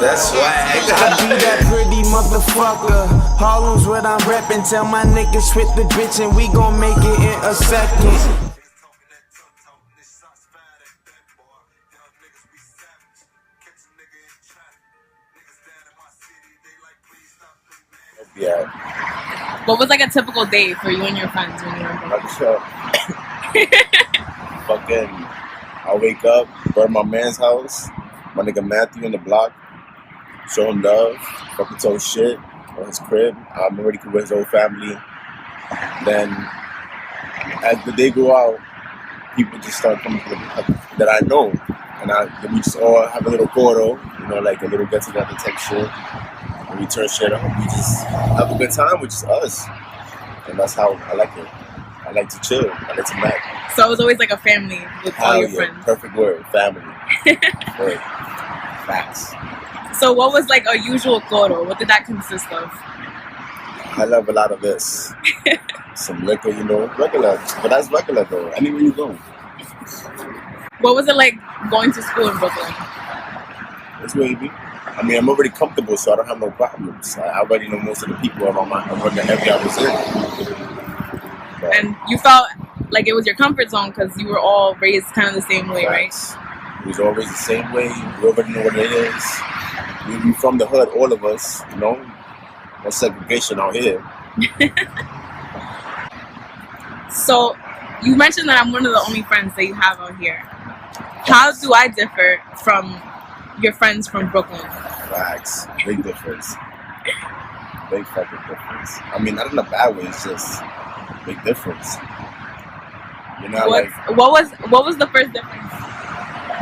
That's swag. I be that pretty motherfucker. Harlem's what I'm reppin'. Tell my niggas with the bitch and we gon' make it in a second. Yeah. What was like a typical day for you and your friends when you were Like, fucking, I wake up, go to my man's house, my nigga Matthew in the block, show him love, fucking talk shit on his crib. I'm already cool with his whole family. Then, as the day go out, people just start coming to the block that I know. And we just all have a little coro, you know, like a little get together type shit. And we turn shit up. We just have a good time with just us. And that's how I like it. I like to chill. I like to nap. So it was always like a family with all your friends. Perfect word. Family. Word. Facts. So what was like a usual coro? What did that consist of? I love a lot of this. Some liquor, you know, regular. But that's regular though. Anywhere you go. What was it like going to school in Brooklyn? It's wavy. I mean, I'm already comfortable, so I don't have no problems. I already know most of the people around my area I was in. But And you felt like it was your comfort zone because you were all raised kind of the same way, facts. It was always the same way. We already know what it is. We from the hood, all of us, you know. No segregation out here. So you mentioned that I'm one of the only friends that you have out here. How do I differ from your friends from Brooklyn? Facts. Big difference. Big fucking difference. I mean, not in a bad way, it's just big difference. You're not What was the first difference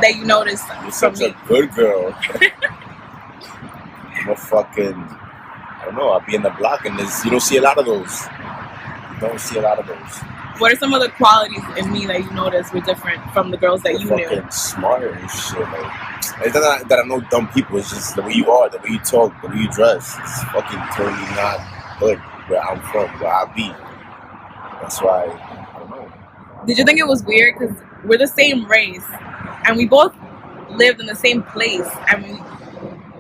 that you noticed you're from such me? a good girl. I'm a fucking, I don't know, I'll be in the block and you don't see a lot of those. You don't see a lot of those. What are some of the qualities in me that you noticed were different from the girls that you knew? Fucking smarter and shit. Like, it's not that I know dumb people. It's just the way you are, the way you talk, the way you dress. It's fucking totally not good where I'm from, where I be. That's why I don't know. Did you think it was weird because we're the same race and we both lived in the same place and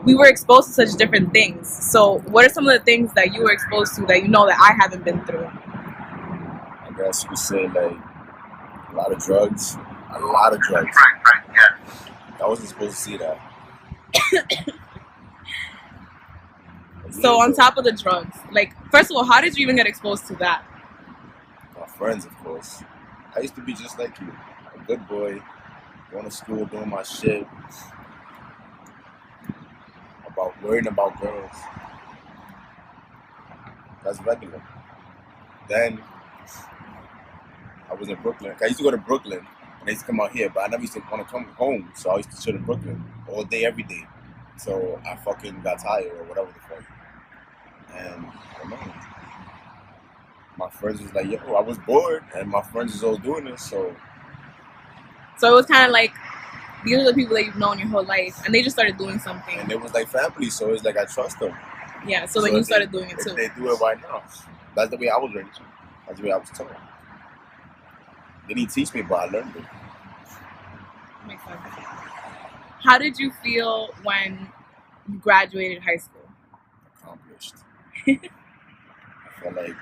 we were exposed to such different things? So what are some of the things that you were exposed to that you know that I haven't been through? I guess you could say like a lot of drugs. A lot of drugs. I wasn't supposed to see that. So on top of the drugs, like, first of all, how did you even get exposed to that? My friends, of course. I used to be just like you. A good boy, going to school, doing my shit. Worrying about girls. That's regular. Then I was in Brooklyn. I used to go to Brooklyn and I used to come out here, but I never used to want to come home, so I used to chill in Brooklyn all day, every day. So I fucking got tired or whatever the fuck. And I don't know. My friends was like, yo, I was bored, and my friends was all doing this, so. So it was kind of like, these are the people that you've known your whole life, and they just started doing something. And it was like family, so it's like I trust them. Yeah, so then you started doing it too. They do it right now. That's the way I was raised. That's the way I was taught. They didn't teach me, but I learned it. Makes sense. How did you feel when you graduated high school? Accomplished. I felt like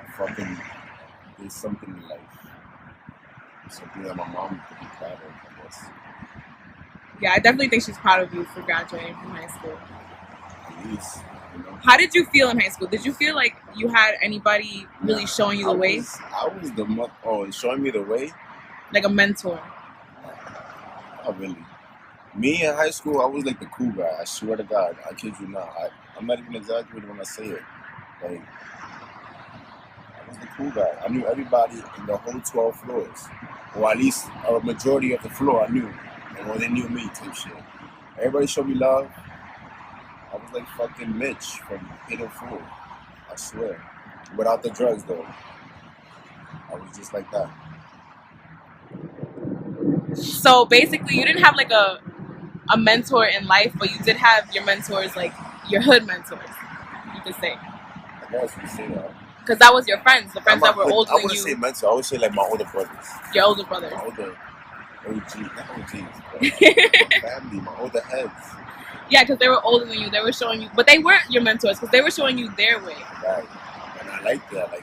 I fucking did something in life. Something that my mom could be proud of, I guess. Yeah, I definitely think she's proud of you for graduating from high school. At least, you know. How did you feel in high school? Did you feel like you had anybody really showing you the way? I was showing me the way? Like a mentor? Not really. Me in high school, I was like the cool guy. I swear to God, I kid you not. I'm not even exaggerating when I say it. Like, I was the cool guy. I knew everybody in the whole 12 floors. Or at least a majority of the floor I knew. And when they knew me, type shit. Everybody showed me love. I was like fucking Mitch from Hidden Fool. I swear. Without the drugs, though. I was just like that. So basically, you didn't have like a mentor in life, but you did have your mentors, like your hood mentors, you could say. I guess you say that. Because that was your friends, the friends that were older than you. I wouldn't say mentor. I would say like my older brothers. Your older brothers. OG, not OGs, but my family, my older heads. Yeah, because they were older than you. They were showing you, but they weren't your mentors because they were showing you their way. Right. And I liked it. I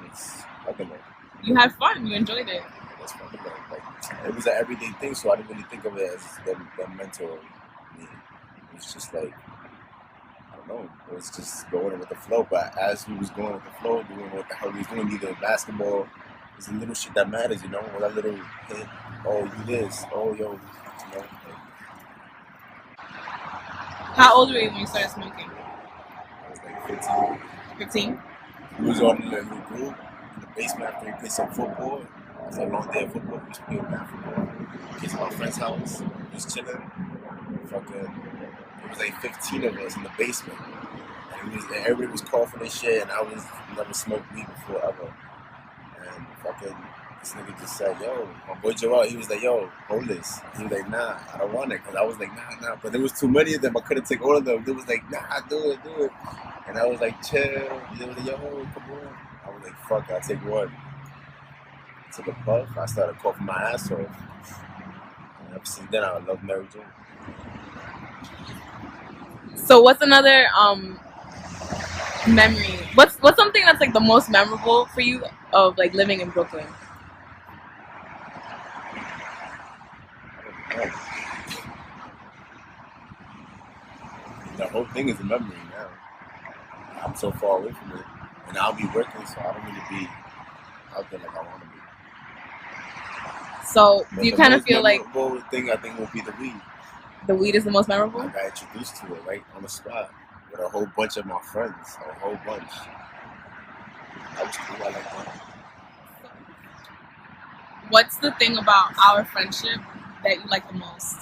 was fucking it. You had fun. You enjoyed it. That's fucking it. Like, it was an everyday thing, so I didn't really think of it as them mentor me. It was just like, I don't know, it was just going with the flow. But as we was going with the flow, doing what the hell we was doing, either basketball, it's the little shit that matters, you know? All that little hit, oh, you this, oh, yo, you know? Like, How old were you when you started smoking? I was like 15. 15? We was on the little group in the basement after we played some football. It was a long day of football. We was playing mad football. We came to my friend's house. We was chilling. Fucking, it was like 15 of us in the basement. And everybody was coughing and shit, and I was never smoked weed before ever. And fucking, this nigga just said, yo, my boy Joel, he was like, yo, hold this. He was like, nah, I don't want it. Because I was like, nah. But there was too many of them. I couldn't take all of them. They was like, nah, do it. And I was like, chill. They was like, yo, come on. I was like, fuck, I'll take one. I took a puff. I started coughing my ass off. And ever since then, I love Mary Jane. So what's another memory? What's something that's like the most memorable for you of like living in Brooklyn? The whole thing is a memory now. I'm so far away from it. And I'll be working, so I don't really be out there like I want to be. So But do you the kind of most feel like memorable thing I think will be the weed. the weed is the most memorable? I got introduced to it right on the spot with a whole bunch of my friends, a whole bunch. That was cool. I like that. What's the thing about our friendship that you like the most?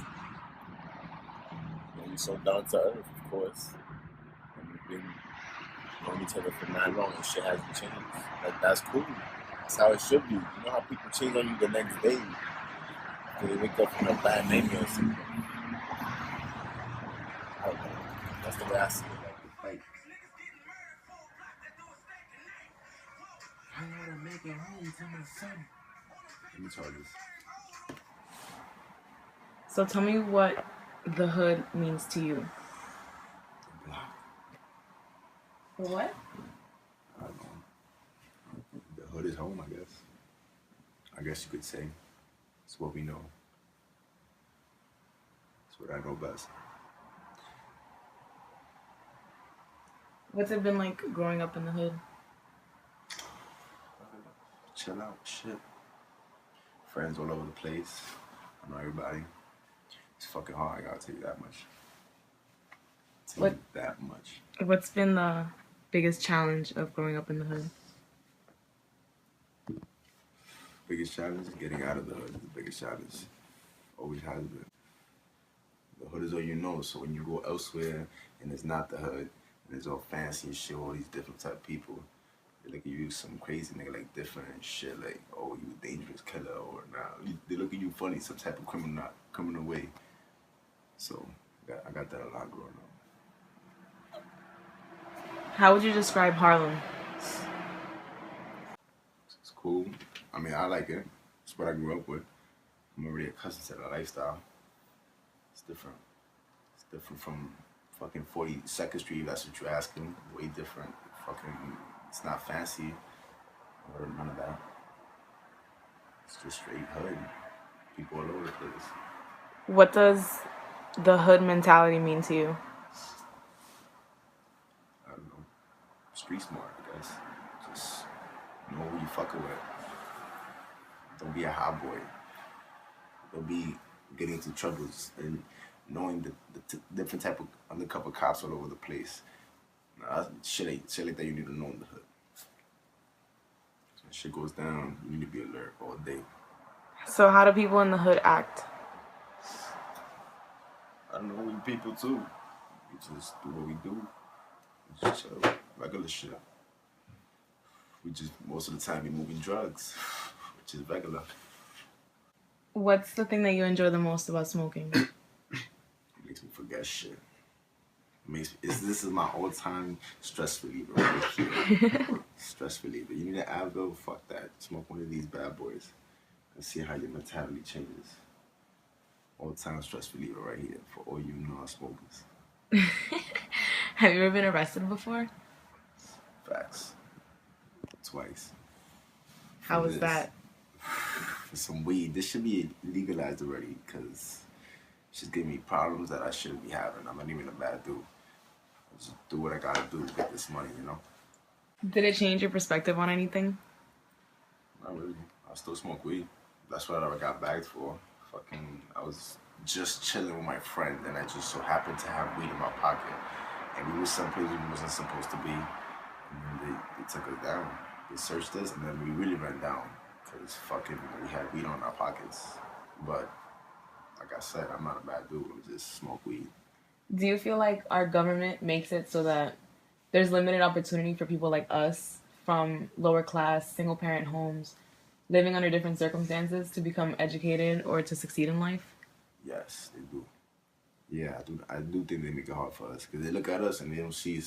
And we're so down to earth, of course. And we've been knowing each other for that long, and shit hasn't changed. Like, that's cool. That's how it should be. You know how people change on you the next day? Because they wake up from a bad name or something. I don't know. That's the way I see it. Like, I gotta make it home to my son. Let me try this. So tell me what the hood means to you. Block. What? I don't know. The hood is home, I guess. I guess you could say. It's what we know. It's what I know best. What's it been like growing up in the hood? Chill out, shit. Friends all over the place. I know everybody. It's fucking hard, I gotta tell you that much. That much. What's been the biggest challenge of growing up in the hood? Biggest challenge is getting out of the hood. The biggest challenge always has been. The hood is all you know, so when you go elsewhere and it's not the hood, and it's all fancy and shit, all these different type of people, they look at you some crazy nigga, like different shit, like, oh, you a dangerous killer, or nah, they look at you funny, some type of criminal way. So I got that a lot growing up. How would you describe Harlem? It's cool. I mean, I like it. It's what I grew up with. I'm already accustomed to the lifestyle. It's different. It's different from fucking 42nd Street, that's what you're asking. Way different. Fucking, it's not fancy or none of that. It's just straight hood. People all over the place. What does the hood mentality mean to you? I don't know. Street smart, I guess. Just know who you fucking with. Don't be a hot boy. Don't be getting into troubles and knowing the different type of undercover cops all over the place. Nah, shit like that you need to know in the hood. So when shit goes down, you need to be alert all day. So how do people in the hood act? I don't know, we people too. We just do what we do. We just chill, regular shit. We just, most of the time, be moving drugs, which is regular. What's the thing that you enjoy the most about smoking? It makes me forget shit. This is my all-time stress reliever right here. Stress reliever. You need an Advil? Fuck that. Smoke one of these bad boys and see how your mentality changes. All-time stress reliever right here for all you non-smokers. Have you ever been arrested before? Facts. Twice. How was that? For some weed. This should be legalized already because she's giving me problems that I shouldn't be having. I'm not even a bad dude. I just do what I gotta do to get this money, you know? Did it change your perspective on anything? Not really. I still smoke weed. That's what I got bagged for. I was just chilling with my friend and I just so happened to have weed in my pocket. And we were someplace we wasn't supposed to be. And then they took us down. They searched us and then we really ran down. Because we had weed on our pockets. But like I said, I'm not a bad dude. I just smoke weed. Do you feel like our government makes it so that there's limited opportunity for people like us from lower class, single parent homes, living under different circumstances to become educated or to succeed in life? Yes, they do. Yeah, I do think they make it hard for us because they look at us and they don't see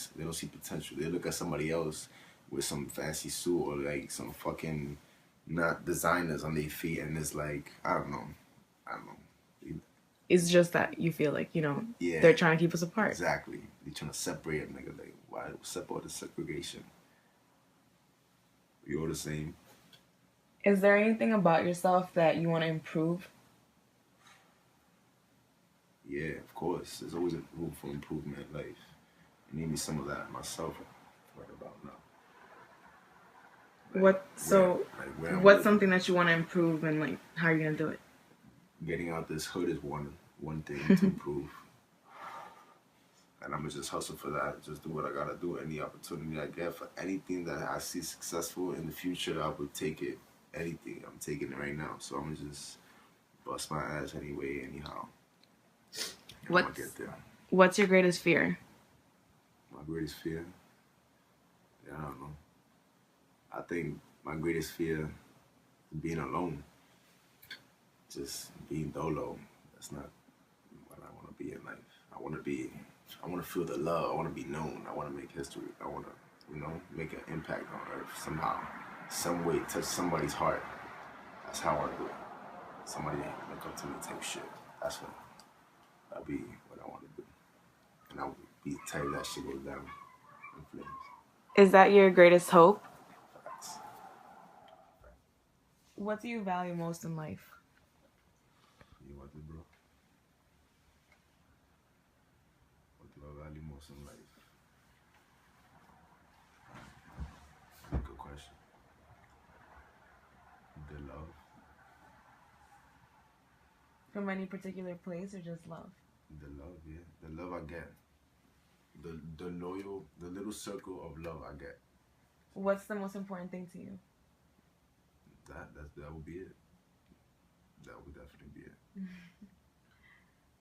potential. They look at somebody else with some fancy suit or like some fucking not designers on their feet, and it's like I don't know. It's just that you feel like, Yeah, they're trying to keep us apart. Exactly. They're trying to separate a nigga. Like, why separate the segregation? We all the same. Is there anything about yourself that you want to improve? Yeah, of course. There's always room for improvement in life. I need me some of that myself right about now. What's something that you want to improve and like how are you gonna do it? Getting out this hood is one thing to improve. And I'm gonna just hustle for that. Just do what I gotta do. Any opportunity I get for anything that I see successful in the future, I would take it. Anything, I'm taking it right now. So I'm gonna just bust my ass anyway, anyhow. I'm gonna get there. What's your greatest fear? My greatest fear? Yeah, I don't know. I think my greatest fear is being alone. Just being dolo. That's not what I want to be in life. I want to feel the love. I want to be known. I want to make history. I want to, make an impact on Earth somehow, some way, touch somebody's heart. That's how I want to do it. Somebody look up to me type shit. That'll be what I want to do. And I'll be tell you that shit goes down in flames. Is that your greatest hope? Facts. What do you value most in life? You want it, bro? What do I value most in life? Good question. The love. From any particular place or just love? The love, yeah. The love I get. The loyal, the little circle of love I get. What's the most important thing to you? That would be it. That would definitely be it.